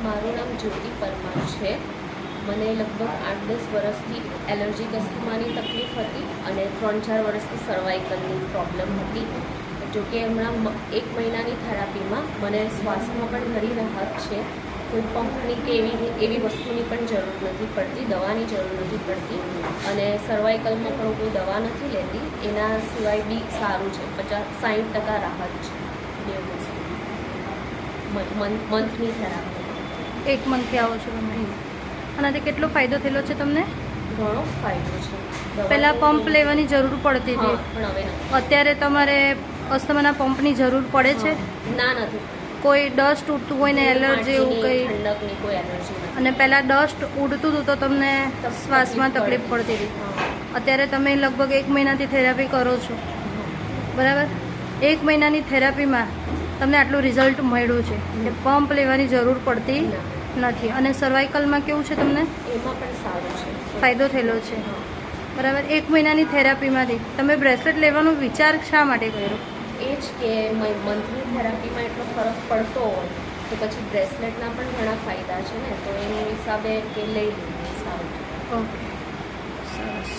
મારું નામ જ્યોતિ પરમાર છે. મને લગભગ 8-10 વર્ષથી એલર્જીક અસ્થમાની તકલીફ હતી અને 3-4 વર્ષથી સર્વાઇકલની પ્રોબ્લેમ હતી. જોકે હમણાં 1 મહિનાની થેરાપીમાં મને શ્વાસમાં પણ ઘણી રાહત છે. કોઈ પંપની કે એવી વસ્તુની પણ જરૂર નથી પડતી, દવાની જરૂર નથી પડતી અને સર્વાઇકલમાં પણ કોઈ દવા નથી લેતી. એના સિવાય બી સારું છે. 50-60% રાહત છે મંથની થેરાપી. 1 મંથથી આવો છો તમે અને કેટલો ફાયદો થયેલો છે તમને? ઘણો ફાયદો છે. પહેલાં પંપ લેવાની જરૂર પડતી હતી, પણ હવે નથી. અત્યારે તમારે અસ્થમાના પંપની જરૂર પડે છે? ના, નથી. કોઈ ડસ્ટ ઉડતું હોય ને એલર્જી એવું કંઈ? ઠંડકની કોઈ એલર્જી નથી. અને પહેલાં ડસ્ટ ઉડતું હતું તો તમને શ્વાસમાં તકલીફ પડતી હતી. અત્યારે તમે લગભગ 1 મહિનાથી થેરાપી કરો છો, બરાબર? 1 મહિનાની થેરાપીમાં તમને આટલું રિઝલ્ટ મળ્યું છે કે પંપ લેવાની જરૂર પડતી નથી. અને સર્વાઇકલમાં કેવું છે તમને? એમાં પણ સારું છે, ફાયદો થયેલો છે, બરાબર? 1 મહિનાની થેરાપીમાંથી તમે બ્રેસલેટ લેવાનો વિચાર શા માટે કર્યો? એ જ કે મંથલી થેરાપીમાં એટલો ફરક પડતો હોય તો પછી બ્રેસલેટના પણ ઘણા ફાયદા છે ને, તો એ હિસાબે કે લઈ લઈએ સારું. ઓકે, સરસ.